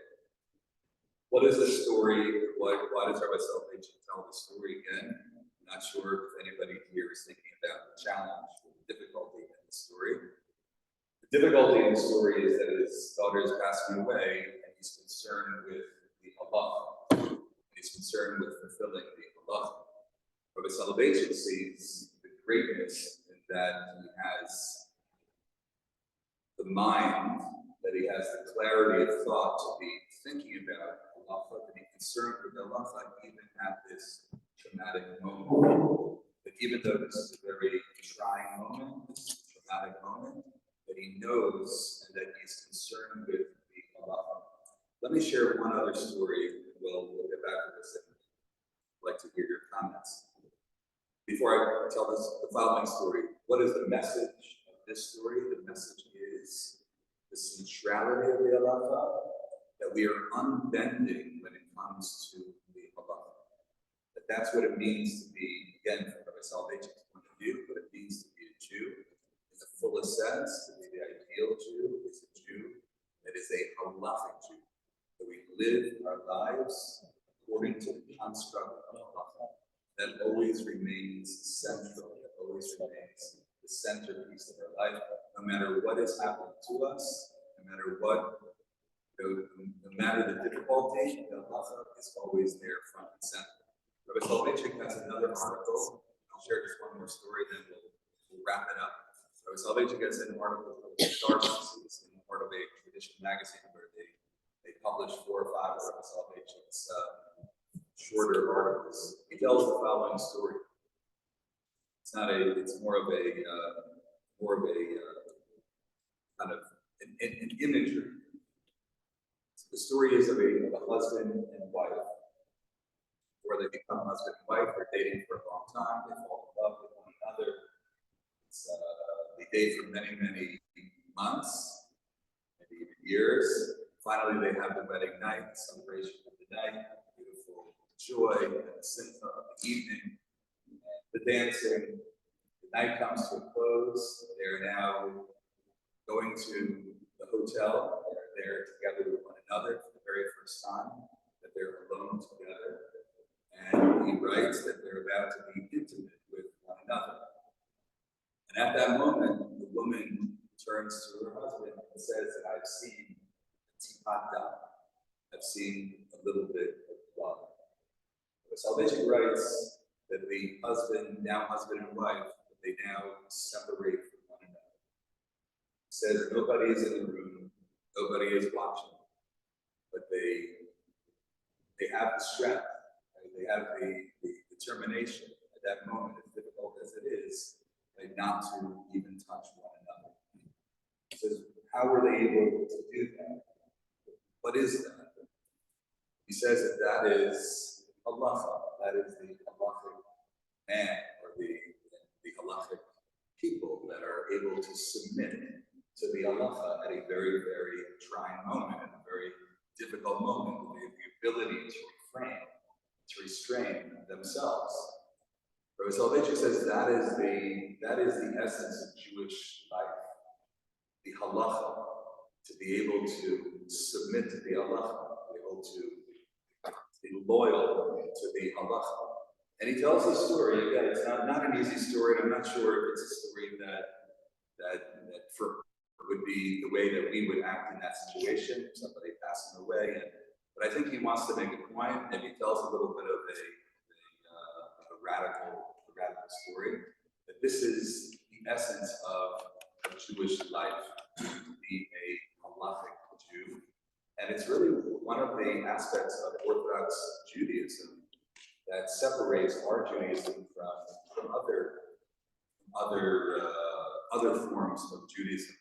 What is this story? Why does Rabbi Soloveitchik tell the story again? I'm not sure if anybody here is thinking about the challenge or the difficulty in the story. The difficulty in the story is that his daughter is passing away, and he's concerned with the halacha. He's concerned with fulfilling the halacha. Rabbi Soloveitchik sees the greatness in that he has the mind, that he has the clarity of thought to be thinking about halacha, to be concerned with halacha, even at this traumatic moment. But even though this is a very trying moment, this is a traumatic moment, that he knows and that he's concerned with the halacha. Let me share one other story, and we'll get back to this, and I'd like to hear your comments. Before I tell the following story, what is the message of this story? The message is the centrality of the halacha, that we are unbending when it comes to the halacha. That's what it means to be, again, from Rabbi Soloveitchik's point of view, what it means to be a Jew in the fullest sense. To be the ideal Jew is a Jew that is a halachic Jew, that we live our lives according to the construct of halacha. That always remains central, that always remains the centerpiece of our life, no matter what has happened to us, no matter what, no matter the difficulty, the halacha is always there front and center. Rabbi Soloveitchik has another article. I'll share just one more story, then we'll wrap it up. Rabbi Soloveitchik has an article called Starbucks, in part of a tradition magazine where they publish 4 or 5 of Rabbi Soloveitchik's shorter articles. He tells the following story. It's more of a kind of an imagery. The story is of a husband and wife. Before they become husband and wife, they're dating for a long time, they fall in love with one another. They date for many, many months, maybe even years. Finally, they have the wedding night, the celebration of the night, beautiful joy and the simcha of the evening. the dancing, the night comes to a close, they're now going to the hotel, they're there together with one another for the very first time, that they're alone together. And he writes that they're about to be intimate with one another. And at that moment, the woman turns to her husband and says that I've seen tipada, I've seen a little bit of blood. The Soloveitchik writes that the husband, now husband and wife, they now separate from one another. It says nobody is in the room, nobody is watching, but they have the strength, right? They have the determination at that moment, as difficult as it is, right, not to even touch one another. It says, how were they able to do that? What is that? He says that is halacha, that is the halachic man, or the halachic people that are able to submit to the halacha at a very, very trying moment, at a very difficult moment, with the ability to restrain themselves. Rabbi Soloveitchik says that is the essence of Jewish life, the halacha, to be able to submit to the halacha, to be able to be loyal to the halacha. And he tells the story, again, it's not an easy story, and I'm not sure if it's a story that for would be the way that we would act in that situation, somebody passing away. But I think he wants to make a point, and he tells a little bit of a radical story, that this is the essence of Jewish life, to be a halachic Jew. And it's really one of the aspects of Orthodox Judaism that separates our Judaism from other forms of Judaism.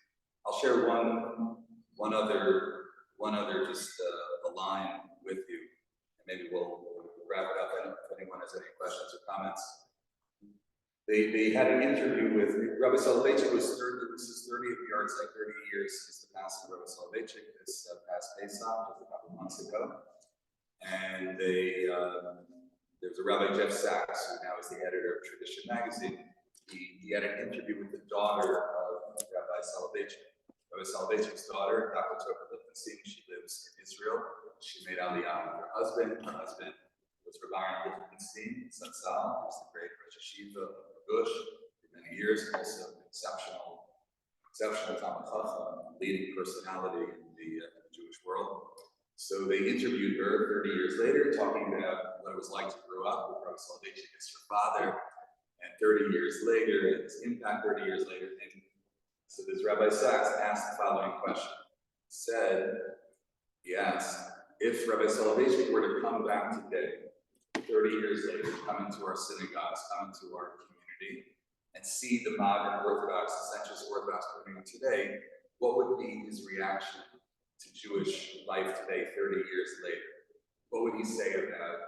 I'll share one other just a line with you, and maybe we'll wrap it up. If anyone has any questions or comments. They had an interview with Rabbi Soloveitchik. This is 30th yards, like 30 years since the passing of Rabbi Soloveitchik this past Pesach, just a couple months ago. And there was a Rabbi Jeff Sachs, who now is the editor of Tradition magazine. He had an interview with the daughter of Rabbi Soloveitchik. Rabbi Soloveitchik's daughter, Dr. Topher Lichtenstein, she lives in Israel. She made Aliyah with her husband. Her husband was Rabbi Lichtenstein, Satzal, who's the great Rosh Hashiva of Gush for many years, also an exceptional Talmid Chacham, leading personality in the Jewish world. So they interviewed her 30 years later, talking about what it was like to grow up with Rabbi Soloveitchik as her father, and 30 years later, and his impact 30 years later. And so this Rabbi Sachs asked the following question. He asked, if Rabbi Soloveitchik were to come back today, 30 years later, come into our synagogues, come into our community, and see the modern Orthodox, essentially Orthodox community today, what would be his reaction to Jewish life today, 30 years later? What would he say about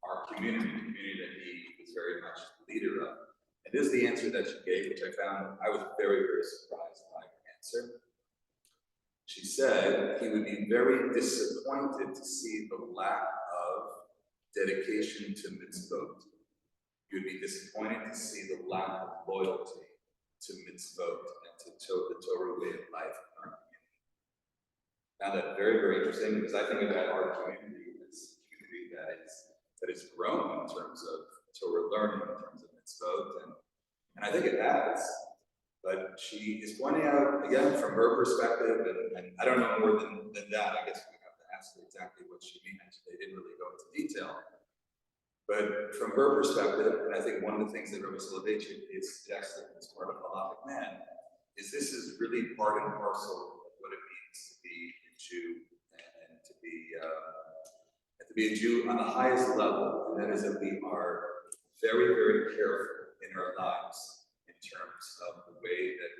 our community, the community that he was very much the leader of? And this is the answer that she gave, which I was very, very surprised by her answer. She said he would be very disappointed to see the lack of dedication to mitzvot. He would be disappointed to see the lack of loyalty to mitzvot and to the Torah way of life in our community. I found that very, very interesting, because I think about our community as a community that is grown in terms of Torah learning, in terms of mitzvot, and I think it has. But she is pointing out, again, from her perspective, and I don't know more than that. I guess we have to ask her exactly what she meant. They didn't really go into detail. But from her perspective, and I think one of the things that Rabbi Soloveitchik is suggesting as part of halachic man, is this is really part and parcel of what it means to be a Jew, and to be a Jew on the highest level, and that is that we are very, very careful in our lives in terms of the way that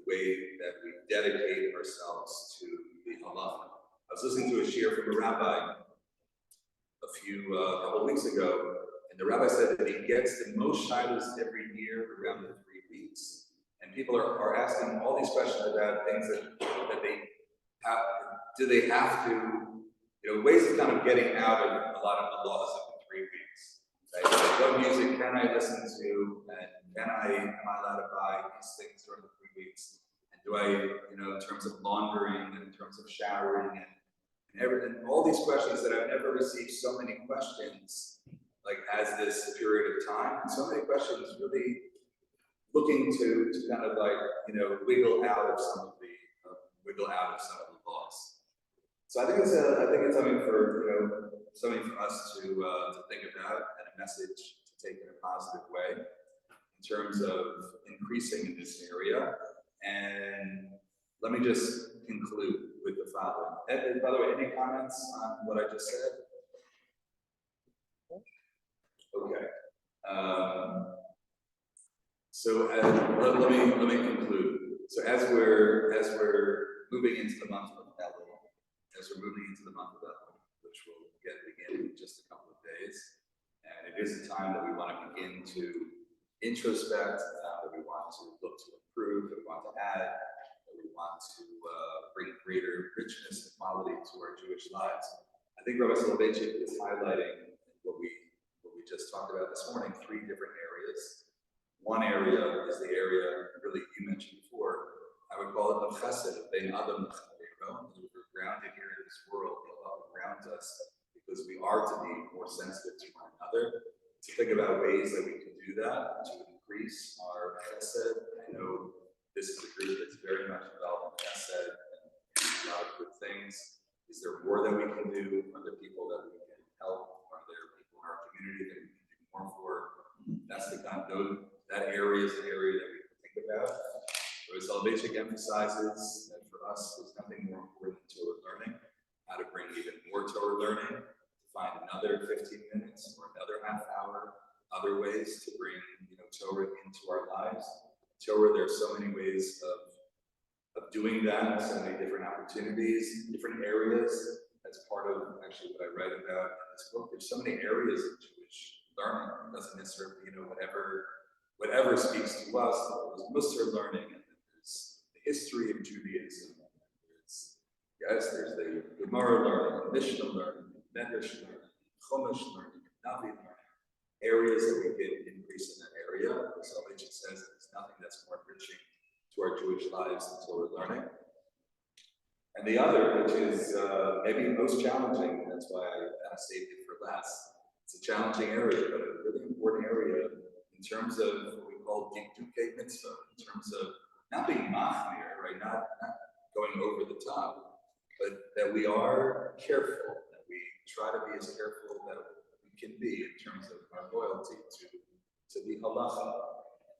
we dedicate ourselves to the halacha. I was listening to a shiur from a rabbi a couple weeks ago, and the rabbi said that he gets the most shilas every year around the 3 weeks, and people are asking all these questions about things that they have. Do they have to, ways of kind of getting out of a lot of the laws of the 3 weeks? Right? What music can I listen to, and am I allowed to buy these things during the 3 weeks? And do I, in terms of laundering, and in terms of showering, and everything, all these questions that I've never received so many questions, like as this period of time, and so many questions really looking to kind of like, wiggle out of some of the laws. So I think it's something for us to think about, and a message to take in a positive way in terms of increasing in this area. And let me just conclude with the following. And by the way, any comments on what I just said? Okay. So let me conclude. So as we're moving into the month of Elul, which will begin in just a couple of days, and it is a time that we want to begin to introspect, that we want to look to improve, that we want to add, that we want to bring greater richness and quality to our Jewish lives. I think Rabbi Soloveitchik is highlighting what we just talked about this morning, 3 different areas. One area is the area really you mentioned before. I would call it the chesed of bein adam l'chavero. We're grounded here in this world, Allah grounds us because we are to be more sensitive to one another. To think about ways that we can do that to increase our chesed. I know this is a group that's very much involved in chesed and a lot of good things. Is there more that we can do? Are there people that we can help? Are there people in our community that we can do more for? That's the kind of that area is an area that we can think about. Rabbi Soloveitchik emphasizes that for us, there's nothing more important than Torah learning, how to bring even more Torah learning, to find another 15 minutes or another half hour, other ways to bring Torah into our lives. Torah, there are so many ways of doing that, so many different opportunities, different areas. That's part of actually what I write about in this book. There's so many areas of Jewish learning. It doesn't necessarily, whatever speaks to us. There's Musar learning, and there's the history of Judaism. There's the Gemara learning, Mishnah learning, Medrash learning, Chumash learning, Navi learning. Areas that we can increase in that area. Soloveitchik says there's nothing that's more enriching to our Jewish lives than Torah learning. And the other, which is maybe most challenging, that's why I saved it for last. It's a challenging area, but a really important area in terms of what we call dikdukei mitzvah, in terms of not being machmir, right? Not going over the top, but that we are careful, that we try to be as careful that we can be in terms of our loyalty to the halacha,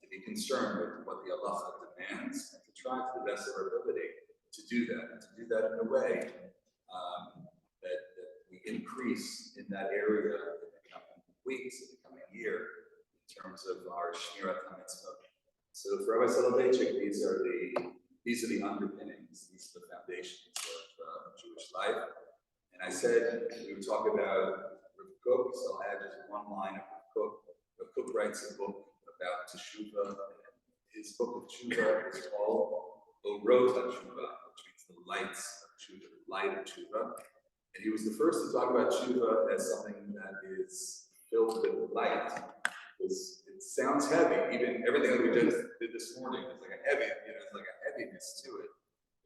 to be concerned with what the halacha demands, and to try to the best of our ability to do that, and to do that in a way that we increase in that area in the coming weeks, in the coming year, in terms of our Shiur mitzvah. So for Rabbi Soloveitchik, these are the underpinnings, these are the foundations of Jewish life. And I said we would talk about Rav Kook, so I'll add just one line of Rav Kook. Rav Kook writes a book about Teshuvah. His book of Teshuvah is called Orot HaTeshuvah, which means the lights of Teshuvah, the light of Teshuvah. And he was the first to talk about Teshuvah as something that is filled with light. Because it sounds heavy, even everything that we just did this morning is like a heavy, it's like a heaviness to it.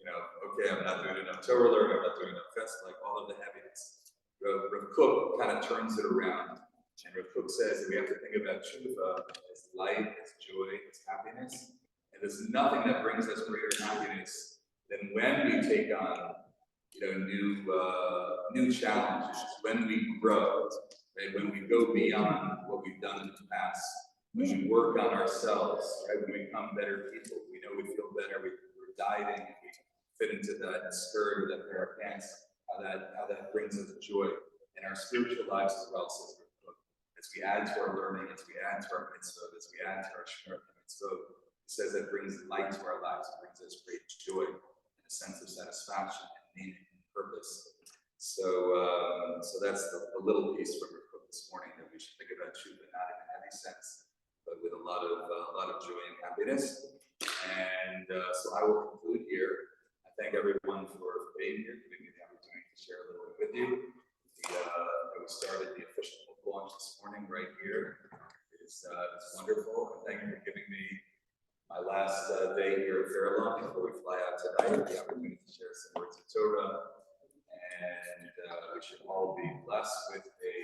Okay, I'm not doing enough Torah learning, I'm not doing enough fest, like all of the heaviness. Rav Kook kind of turns it around, and Rav Kook says that we have to think about Teshuvah as light, as joy, as happiness. And there's nothing that brings us greater happiness than when we take on, new challenges, when we grow, right? When we go beyond what we've done in the past, when we work on ourselves, right? When we become better people, we know we feel better, we're dieting, we fit into that skirt or that pair of pants, how that brings us joy in our spiritual lives as well, says Rav Kook. As we add to our learning, as we add to our mitzvah, as we add to our Shiur mitzvah, it says that brings light to our lives, it brings us great joy and a sense of satisfaction and meaning and purpose. So that's the little piece from Rav Kook this morning, that we should think about Teshuvah not in a heavy sense, but with a lot of joy and happiness. And so I will conclude here. I thank everyone for being here, giving me the opportunity to share a little bit with you. We started the official book launch this morning right here get the opportunity to share some words of Torah. And we should all be blessed with a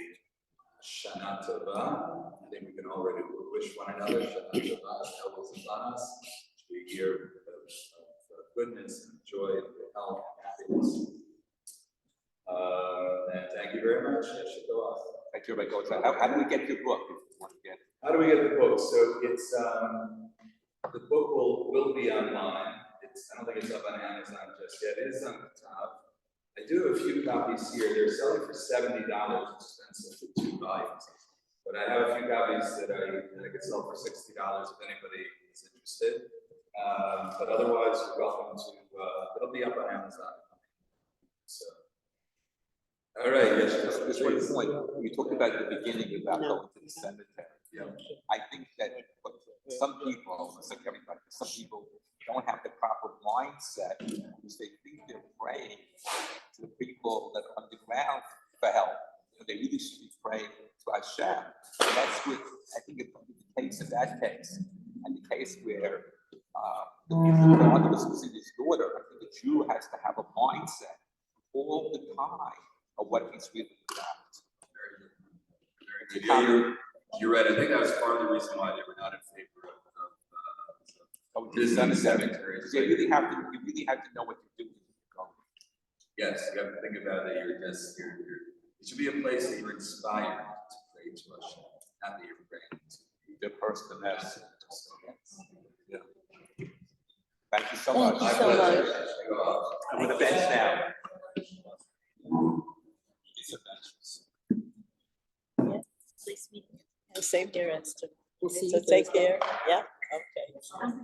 Shana Tova. I think we can already wish one another Shana Tova, elbows upon us, to be a year of goodness and joy and health and happiness. And thank you very much. I should go off. Thank you, Rabbi Goldscheider. How do we get your book if you want to get it? How do we get the book? So it's the book will be online. I don't think it's up on Amazon just yet. It is on the top. I do have a few copies here. They're selling for $70, expensive for 2 volumes. But I have a few copies that I could sell for $60 if anybody is interested. But otherwise, you're welcome to. It'll be up on Amazon. So. All right. Yes. Just one point. You talked about the beginning about going to the cemetery. Yeah. I think that what some people, it's like everybody, some people don't have the proper mindset because they think they're praying to the people that are underground for help. They really should be praying to Hashem. And that's what I think it's the case in that case. And the case where the father was considered his daughter, I think the Jew has to have a mindset all the time of what he's really about. Very good. Yeah, you're right. I think that was part of the reason why they were not in favor of visiting cemeteries. You really have to know what you're doing. Yes, you have to think about it. It should be a place that you're inspired to pray to Hashem, not that you're praying to the person that's. Yeah. Thank you so much. Thank you so much. I'm going to bench now. Please meet me. Same here, Esther. We'll see So you take Thursday. care. Yeah, okay.